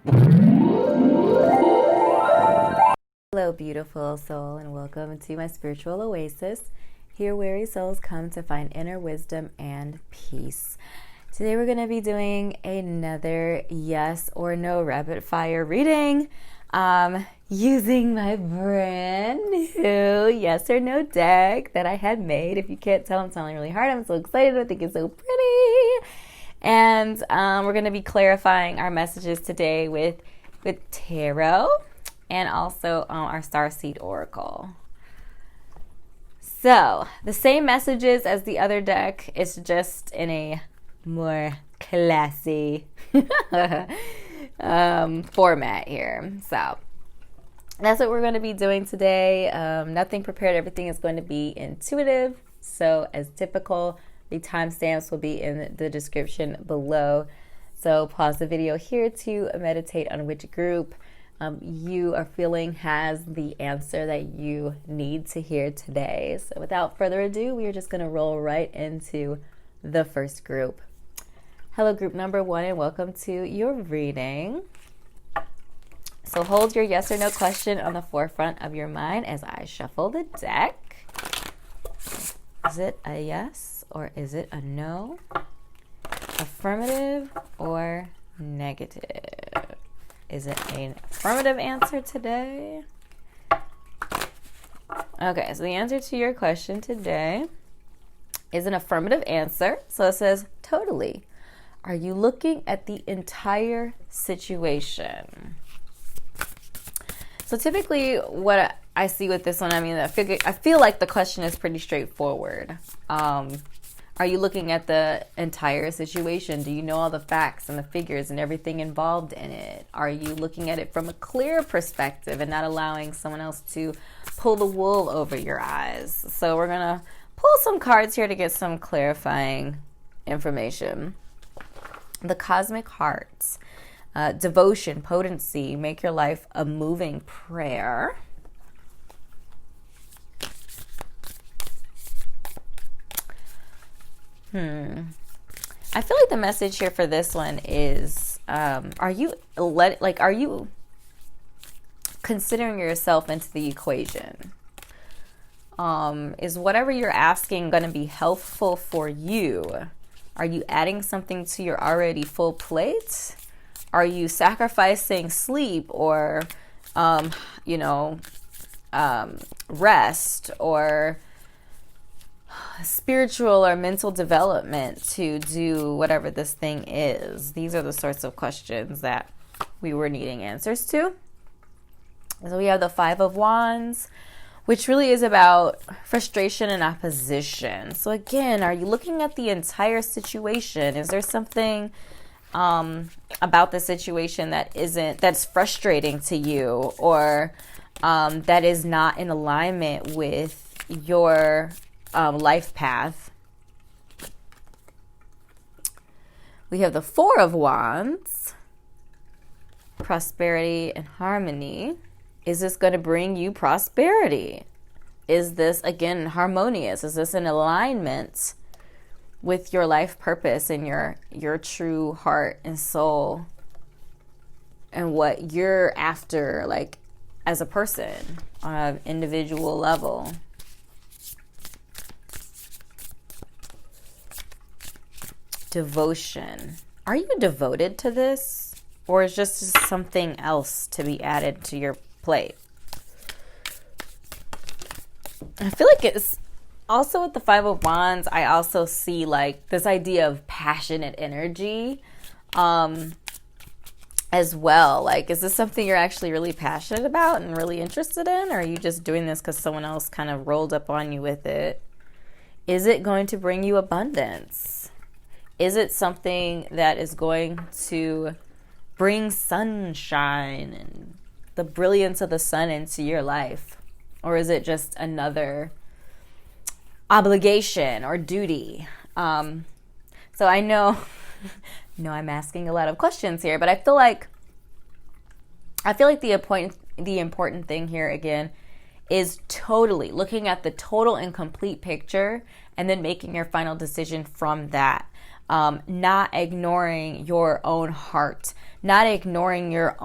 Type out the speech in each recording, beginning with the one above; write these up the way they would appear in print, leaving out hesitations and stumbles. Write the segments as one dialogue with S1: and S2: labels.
S1: Hello, beautiful soul, and welcome to my spiritual oasis. Here, weary souls come to find inner wisdom and peace. Today, we're going to be doing another yes or no rapid fire reading using my brand new yes or no deck that I had made. If you can't tell, I'm telling really hard. I'm so excited. I think it's so pretty. And we're going to be clarifying our messages today with tarot and also our Starseed Oracle. So, the same messages as the other deck, it's just in a more classy format here. So, that's what we're going to be doing today. Nothing prepared, everything is going to be intuitive. So, as typical, the timestamps will be in the description below. So, pause the video here to meditate on which group you are feeling has the answer that you need to hear today. So without further ado, we are just going to roll right into the first group. Hello, group number 1, and welcome to your reading. So hold your yes or no question on the forefront of your mind as I shuffle the deck. Is it a yes or is it a no? Affirmative or negative? Is it an affirmative answer today? Okay, so the answer to your question today is an affirmative answer. So it says, totally. Are you looking at the entire situation? So typically what I see with this one, I feel like the question is pretty straightforward. Are you looking at the entire situation? Do you know all the facts and the figures and everything involved in it? Are you looking at it from a clear perspective and not allowing someone else to pull the wool over your eyes? So we're going to pull some cards here to get some clarifying information. The Cosmic Hearts, devotion, potency, make your life a moving prayer. I feel like the message here for this one is, are you considering yourself into the equation? Is whatever you're asking going to be helpful for you? Are you adding something to your already full plate? Are you sacrificing sleep or, rest or spiritual or mental development to do whatever this thing is? These are the sorts of questions that we were needing answers to. So we have the 5 of Wands, which really is about frustration and opposition. So again, are you looking at the entire situation? Is there something about the situation that's frustrating to you, or that is not in alignment with your life path? We have the 4 of Wands, prosperity and harmony. Is this going to bring you prosperity? Is this, again, harmonious? Is this in alignment with your life purpose and your true heart and soul and what you're after, like, as a person on an individual level? Devotion. Are you devoted to this, or is just something else to be added to your plate? I feel like it's also with the 5 of Wands, I also see like this idea of passionate energy as well. Like, is this something you're actually really passionate about and really interested in, or are you just doing this because someone else kind of rolled up on you with it? Is it going to bring you abundance? Is it something that is going to bring sunshine and the brilliance of the sun into your life? Or is it just another obligation or duty? So I know I'm asking a lot of questions here, but I feel like the important thing here again is totally looking at the total and complete picture and then making your final decision from that. not ignoring your own heart, not ignoring your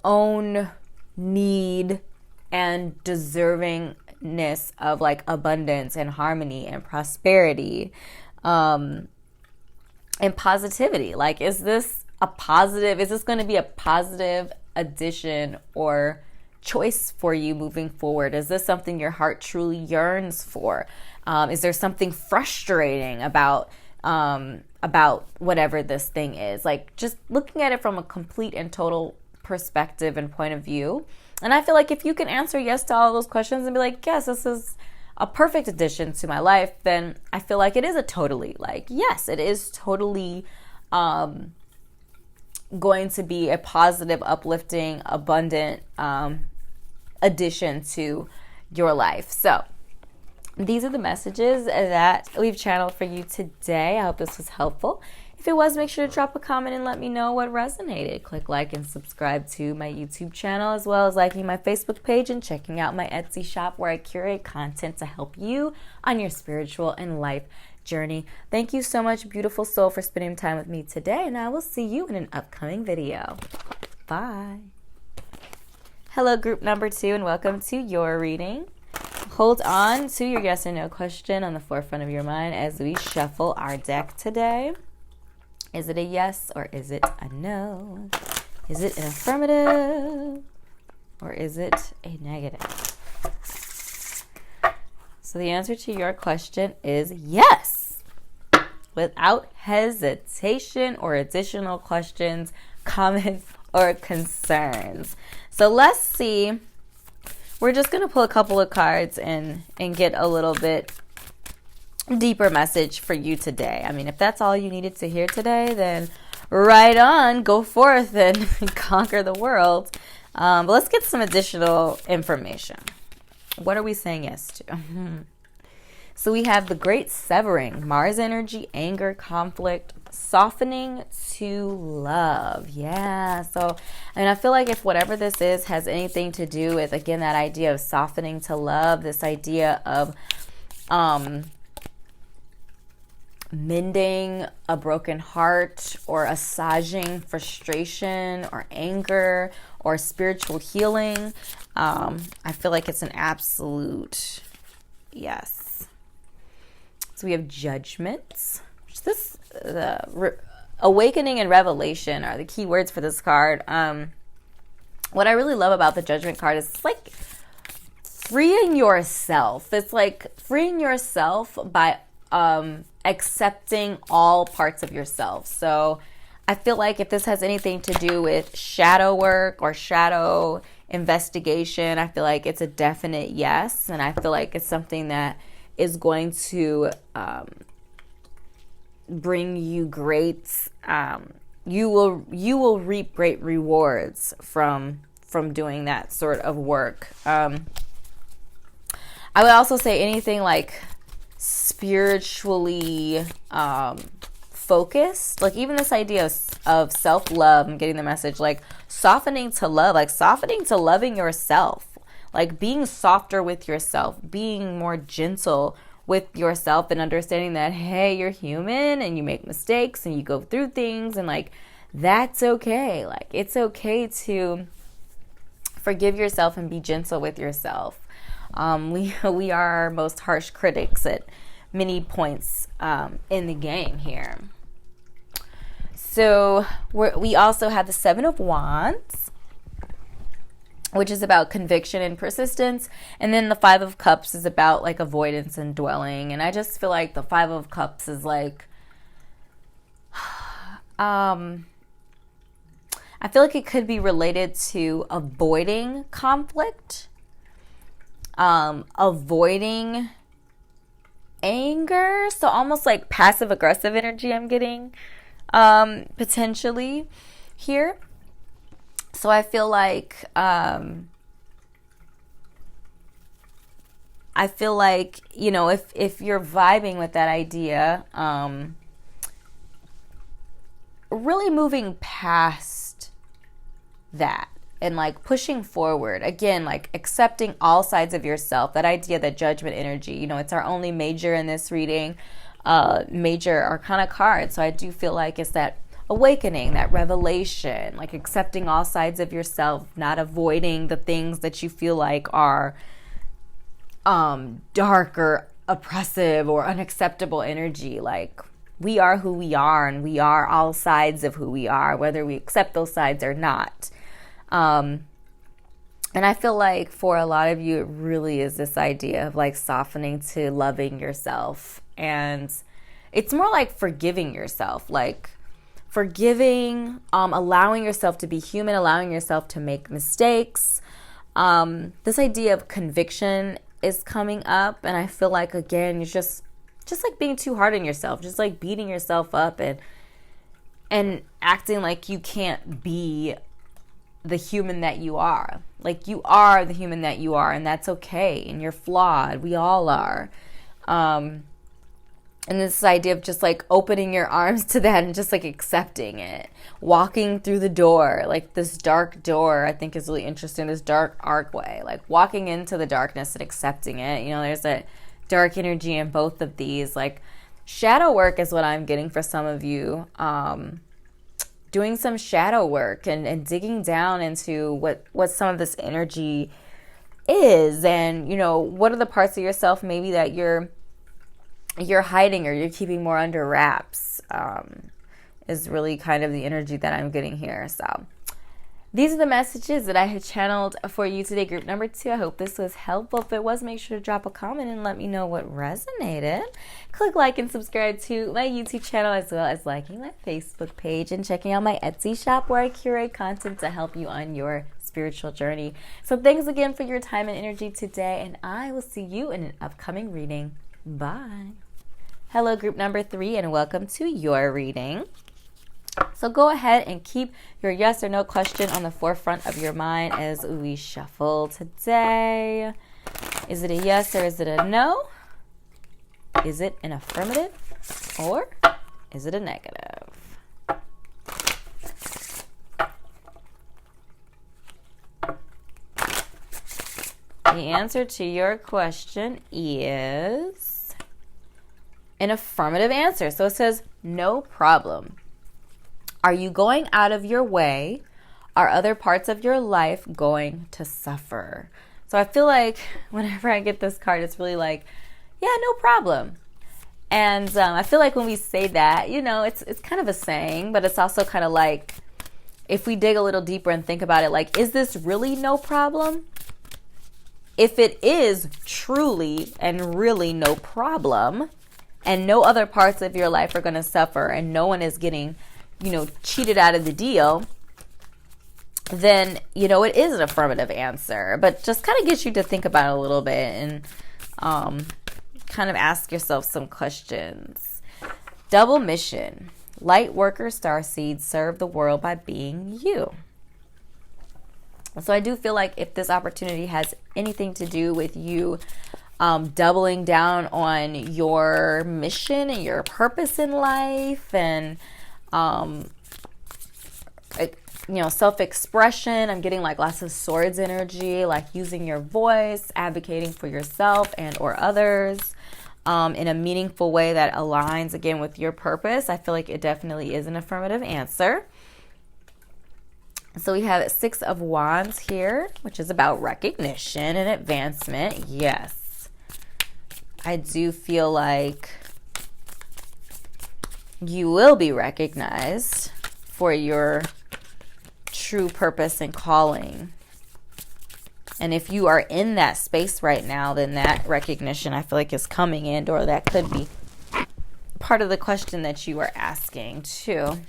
S1: own need and deservingness of like abundance and harmony and prosperity, and positivity. Like, is this going to be a positive addition or choice for you moving forward? Is this something your heart truly yearns for? Is there something frustrating about whatever this thing is? Like, just looking at it from a complete and total perspective and point of view. And I feel like if you can answer yes to all those questions and be like, yes, this is a perfect addition to my life, then I feel like it is yes, it is totally going to be a positive, uplifting, abundant addition to your life. So these are the messages that we've channeled for you today. I hope this was helpful. If it was, make sure to drop a comment and let me know what resonated. Click like and subscribe to my YouTube channel, as well as liking my Facebook page and checking out my Etsy shop, where I curate content to help you on your spiritual and life journey. Thank you so much, beautiful soul, for spending time with me today, and I will see you in an upcoming video. Bye. Hello, group number 2, and welcome to your reading. Hold on to your yes or no question on the forefront of your mind as we shuffle our deck today. Is it a yes or is it a no? Is it an affirmative or is it a negative? So the answer to your question is yes, without hesitation or additional questions, comments, or concerns. So let's see. We're just going to pull a couple of cards and get a little bit deeper message for you today. I mean, if that's all you needed to hear today, then right on, go forth and conquer the world. But let's get some additional information. What are we saying yes to? So we have the great severing, Mars energy, anger, conflict, softening to love. Yeah. So, I feel like if whatever this is has anything to do with, again, that idea of softening to love, this idea of mending a broken heart, or assuaging frustration or anger, or spiritual healing, I feel like it's an absolute yes. So we have judgments. Awakening and revelation are the key words for this card. What I really love about the judgment card is it's like freeing yourself. It's like freeing yourself by accepting all parts of yourself. So I feel like if this has anything to do with shadow work or shadow investigation, I feel like it's a definite yes. And I feel like it's something that is going to bring you great, you will reap great rewards from doing that sort of work. I would also say anything like spiritually focused, like even this idea of self-love. I'm getting the message like softening to love, like softening to loving yourself, like being softer with yourself, being more gentle with yourself, and understanding that, hey, you're human and you make mistakes and you go through things, and like that's okay. Like it's okay to forgive yourself and be gentle with yourself. We are our most harsh critics at many points in the game here. So we also have the 7 of Wands, which is about conviction and persistence. And then the 5 of Cups is about like avoidance and dwelling. And I just feel like the 5 of Cups is like, I feel like it could be related to avoiding conflict, avoiding anger. So almost like passive aggressive energy I'm getting potentially here. So I feel like you know, if you're vibing with that idea, really moving past that and like pushing forward. Again, like accepting all sides of yourself. That idea, that judgment energy, you know, it's our only major in this reading, major arcana card. So I do feel like it's that awakening, that revelation, like accepting all sides of yourself, not avoiding the things that you feel like are dark or oppressive or unacceptable energy. Like, we are who we are, and we are all sides of who we are, whether we accept those sides or not. And I feel like for a lot of you, it really is this idea of like softening to loving yourself. And it's more like forgiving yourself, like forgiving, allowing yourself to be human, allowing yourself to make mistakes. This idea of conviction is coming up. And I feel like, again, you're just like being too hard on yourself, just like beating yourself up and acting like you can't be the human that you are. Like, you are the human that you are, and that's okay. And you're flawed. We all are. And this idea of just like opening your arms to that and just like accepting it. Walking through the door, like this dark door, I think is really interesting. This dark archway, like walking into the darkness and accepting it. You know, there's a dark energy in both of these. Like, shadow work is what I'm getting for some of you. Doing some shadow work and digging down into what some of this energy is. And, you know, what are the parts of yourself maybe that you're hiding or you're keeping more under wraps, is really kind of the energy that I'm getting here. So these are the messages that I had channeled for you today, group number 2. I hope this was helpful. If it was, make sure to drop a comment and let me know what resonated. Click like and subscribe to my YouTube channel, as well as liking my Facebook page and checking out my Etsy shop, where I curate content to help you on your spiritual journey. So thanks again for your time and energy today, and I will see you in an upcoming reading. Bye. Hello, group number 3, and welcome to your reading. So go ahead and keep your yes or no question on the forefront of your mind as we shuffle today. Is it a yes or is it a no? Is it an affirmative or is it a negative? The answer to your question is an affirmative answer. So it says, no problem. Are you going out of your way? Are other parts of your life going to suffer? So I feel like whenever I get this card, it's really like, yeah, no problem. And I feel like when we say that, you know, it's kind of a saying, but it's also kind of like, if we dig a little deeper and think about it, like, is this really no problem? If it is truly and really no problem, and no other parts of your life are going to suffer, and no one is getting, you know, cheated out of the deal, then, you know, it is an affirmative answer. But just kind of gets you to think about it a little bit and kind of ask yourself some questions. Double mission. Light worker starseed, serve the world by being you. So I do feel like if this opportunity has anything to do with you doubling down on your mission and your purpose in life, and you know, self-expression, I'm getting like lots of swords energy, like using your voice, advocating for yourself and or others in a meaningful way that aligns again with your purpose. I feel like it definitely is an affirmative answer. So we have 6 of Wands here, which is about recognition and advancement. Yes, I do feel like you will be recognized for your true purpose and calling. And if you are in that space right now, then that recognition, I feel like, is coming in, or that could be part of the question that you are asking too.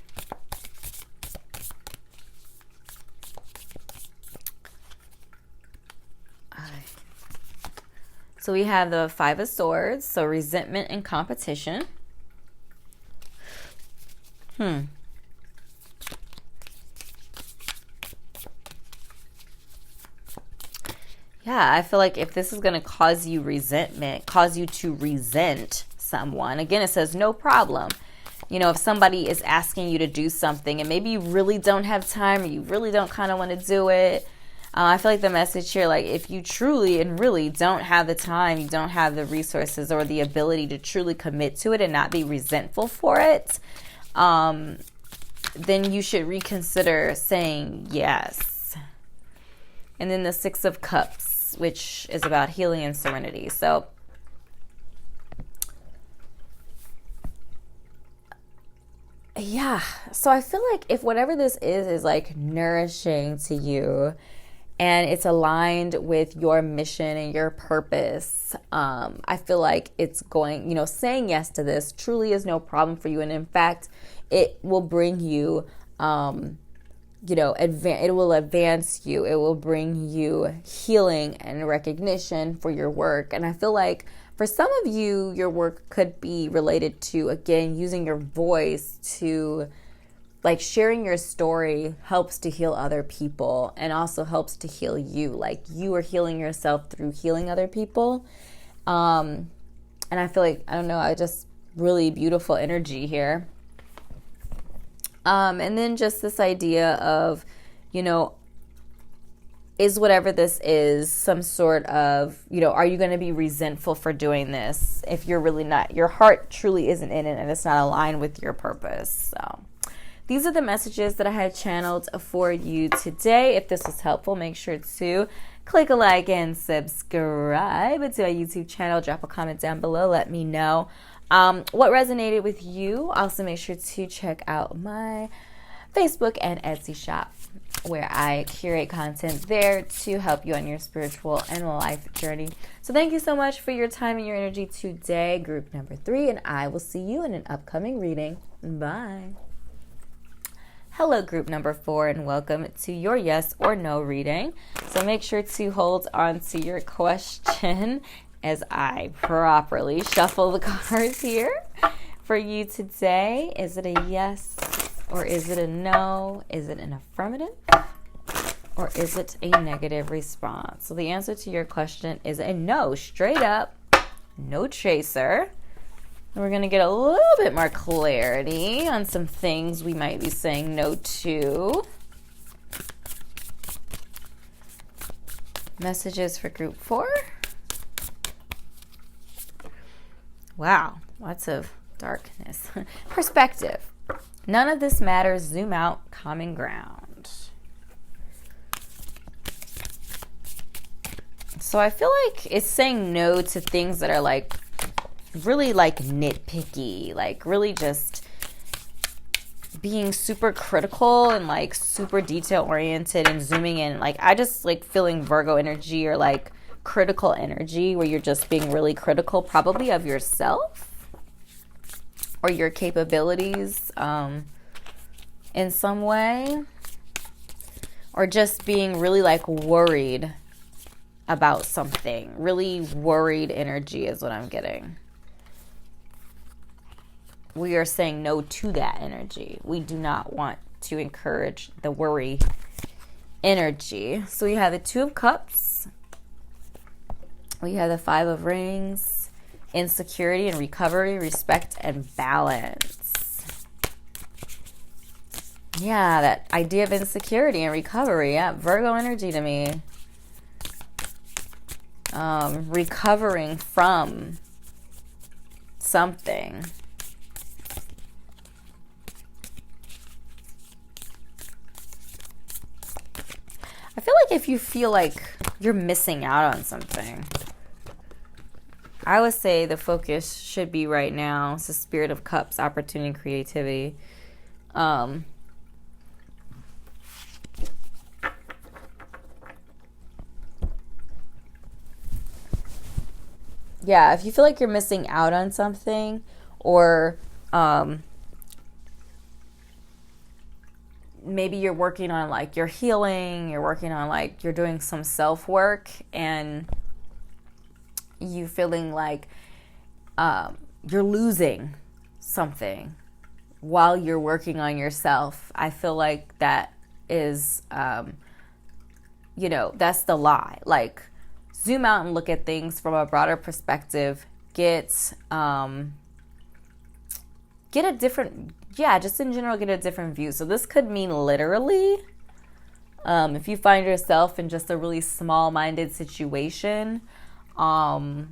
S1: So we have the 5 of Swords, so resentment and competition. Yeah, I feel like if this is going to cause you resentment, cause you to resent someone, again, it says no problem. You know, if somebody is asking you to do something and maybe you really don't have time or you really don't kind of want to do it, I feel like the message here, like if you truly and really don't have the time, you don't have the resources or the ability to truly commit to it and not be resentful for it, then you should reconsider saying yes. And then the Six of Cups, which is about healing and serenity. So yeah, so I feel like if whatever this is like nourishing to you and it's aligned with your mission and your purpose, I feel like it's going, you know, saying yes to this truly is no problem for you. And in fact, it will bring you, you know, it will advance you. It will bring you healing and recognition for your work. And I feel like for some of you, your work could be related to, again, using your voice to, like, sharing your story helps to heal other people and also helps to heal you. Like, you are healing yourself through healing other people. And I feel like, I don't know, I just really beautiful energy here. And then just this idea of, you know, is whatever this is some sort of, you know, are you going to be resentful for doing this if you're really not, your heart truly isn't in it and it's not aligned with your purpose. So these are the messages that I had channeled for you today. If this was helpful, make sure to click a like and subscribe to my YouTube channel. Drop a comment down below. Let me know what resonated with you. Also, make sure to check out my Facebook and Etsy shop, where I curate content there to help you on your spiritual and life journey. So thank you so much for your time and your energy today, group number 3, and I will see you in an upcoming reading. Bye. Hello, group number 4, and welcome to your yes or no reading. So make sure to hold on to your question as I properly shuffle the cards here for you today. Is it a yes or is it a no? Is it an affirmative or is it a negative response? So the answer to your question is a no, straight up, no chaser. And we're going to get a little bit more clarity on some things we might be saying no to. Messages for group 4. Wow, lots of darkness. Perspective. None of this matters. Zoom out. Common ground. So I feel like it's saying no to things that are like really like nitpicky, like really just being super critical and like super detail oriented and zooming in. Like I just like feeling Virgo energy or like critical energy where you're just being really critical probably of yourself or your capabilities in some way, or just being really like worried about something. Really worried energy is what I'm getting. We are saying no to that energy. We do not want to encourage the worry energy. So we have the 2 of Cups. We have the 5 of Rings. Insecurity and recovery, respect and balance. Yeah, that idea of insecurity and recovery. Yeah, Virgo energy to me. Recovering from something. I feel like if you feel like you're missing out on something, I would say the focus should be right now. It's the Spirit of Cups, opportunity and creativity. Yeah, if you feel like you're missing out on something, or maybe you're working on like your healing, you're working on like you're doing some self-work and you feeling like you're losing something while you're working on yourself, I feel like that is, you know, that's the lie. Like, zoom out and look at things from a broader perspective. Get get a different, just in general, get a different view. So this could mean literally, if you find yourself in just a really small-minded situation, I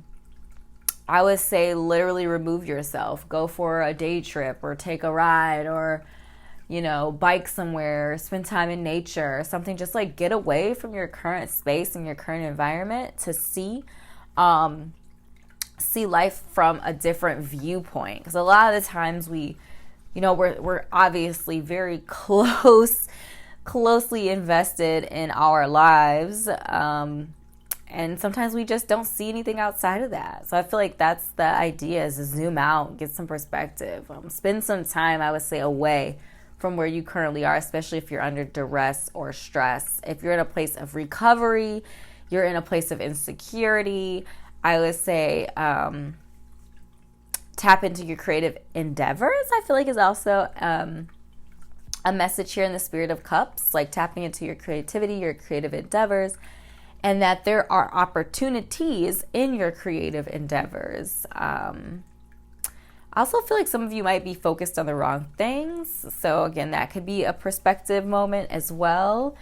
S1: would say literally remove yourself. Go for a day trip or take a ride or, bike somewhere, spend time in nature, something. Just like get away from your current space and your current environment to see life from a different viewpoint. Because a lot of the times we're obviously very closely invested in our lives. And sometimes we just don't see anything outside of that. So I feel like that's the idea, is to zoom out, get some perspective. Spend some time, I would say, away from where you currently are, especially if you're under duress or stress. If you're in a place of recovery, you're in a place of insecurity, I would say tap into your creative endeavors, I feel like is also a message here in the Spirit of Cups, like tapping into your creativity, your creative endeavors, and that there are opportunities in your creative endeavors. I also feel like some of you might be focused on the wrong things. So again, that could be a perspective moment as well.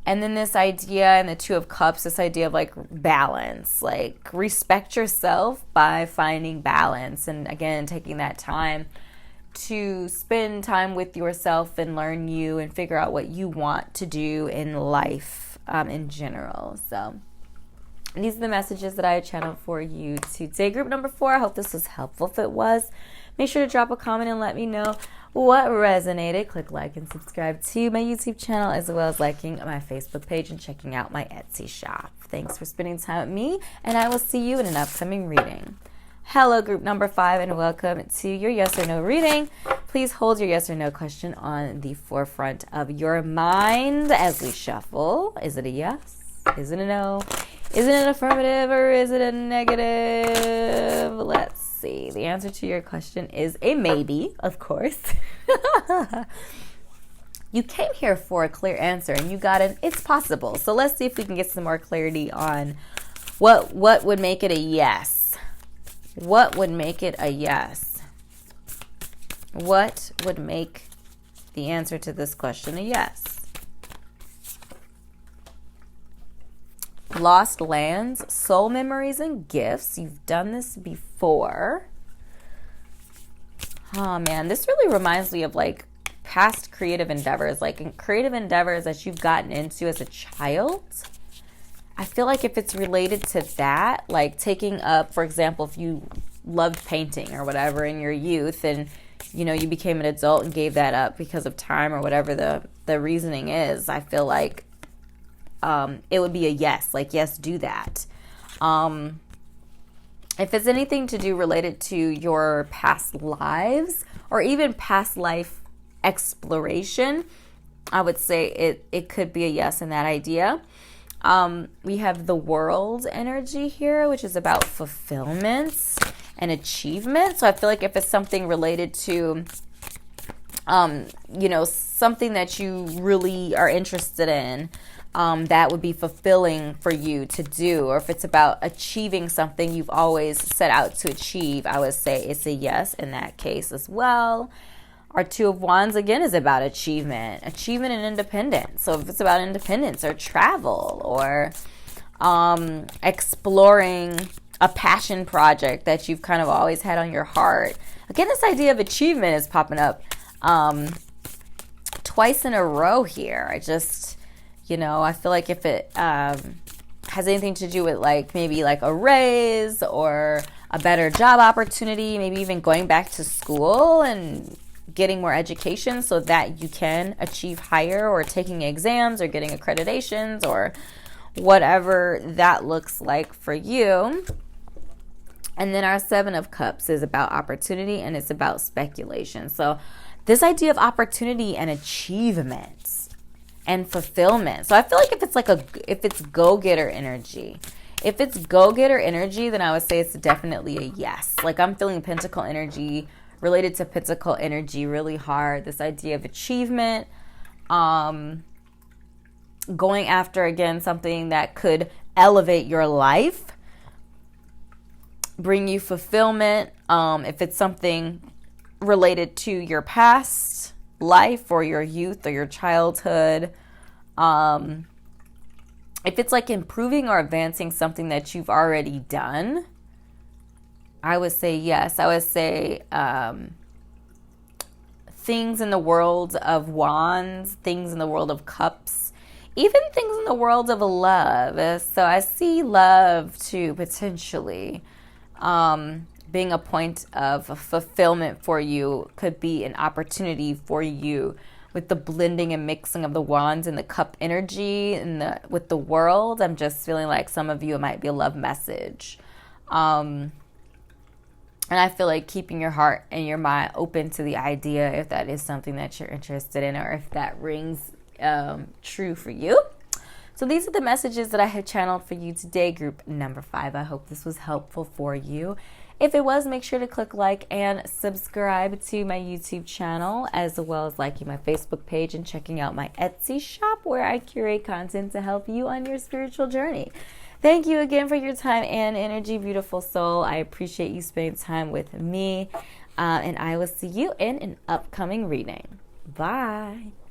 S1: And then this idea in the Two of Cups, this idea of like balance, like respect yourself by finding balance. And again, taking that time to spend time with yourself and learn you and figure out what you want to do in life. In general. So these are the messages that I channeled for you today. Group number 4, I hope this was helpful. If it was, make sure to drop a comment and let me know what resonated. Click like and subscribe to my YouTube channel, as well as liking my Facebook page and checking out my Etsy shop. Thanks for spending time with me, and I will see you in an upcoming reading. Hello, group number 5, and welcome to your yes or no reading. Please hold your yes or no question on the forefront of your mind as we shuffle. Is it a yes? Is it a no? Is it an affirmative or is it a negative? Let's see. The answer to your question is a maybe, of course. You came here for a clear answer and you got an it's possible. So let's see if we can get some more clarity on what would make it a yes. What would make it a yes? What would make the answer to this question a yes? Lost lands, soul memories, and gifts. You've done this before. Oh man, this really reminds me of like past creative endeavors, like creative endeavors that you've gotten into as a child. I feel like if it's related to that, like taking up, for example, if you loved painting or whatever in your youth and, you became an adult and gave that up because of time or whatever the reasoning is, I feel like it would be a yes, like, yes, do that. If it's anything to do related to your past lives or even past life exploration, I would say it could be a yes in that idea. We have the World energy here, which is about fulfillment and achievement. So I feel like if it's something related to, something that you really are interested in, that would be fulfilling for you to do. Or if it's about achieving something you've always set out to achieve, I would say it's a yes in that case as well. Our Two of Wands, again, is about achievement and independence. So if it's about independence or travel or exploring a passion project that you've kind of always had on your heart. Again, this idea of achievement is popping up twice in a row here. I just, I feel like if it has anything to do with like maybe like a raise or a better job opportunity, maybe even going back to school and getting more education so that you can achieve higher, or taking exams or getting accreditations or whatever that looks like for you. And then our Seven of Cups is about opportunity and it's about speculation. So this idea of opportunity and achievement and fulfillment. So I feel like if it's go-getter energy, then I would say it's definitely a yes. Like I'm feeling Pentacle energy, related to Pentacle energy really hard. This idea of achievement, going after, again, something that could elevate your life, bring you fulfillment. If it's something related to your past life or your youth or your childhood. If it's like improving or advancing something that you've already done, I would say yes. I would say things in the world of wands, things in the world of cups, even things in the world of love. So I see love too, potentially. Being a point of fulfillment for you, could be an opportunity for you with the blending and mixing of the wands and the cup energy and with the world. I'm just feeling like some of you, it might be a love message. And I feel like keeping your heart and your mind open to the idea, if that is something that you're interested in, or if that rings true for you. So these are the messages that I have channeled for you today, group number 5. I hope this was helpful for you. If it was, make sure to click like and subscribe to my YouTube channel, as well as liking my Facebook page and checking out my Etsy shop, where I curate content to help you on your spiritual journey. Thank you again for your time and energy, beautiful soul. I appreciate you spending time with me, and I will see you in an upcoming reading. Bye.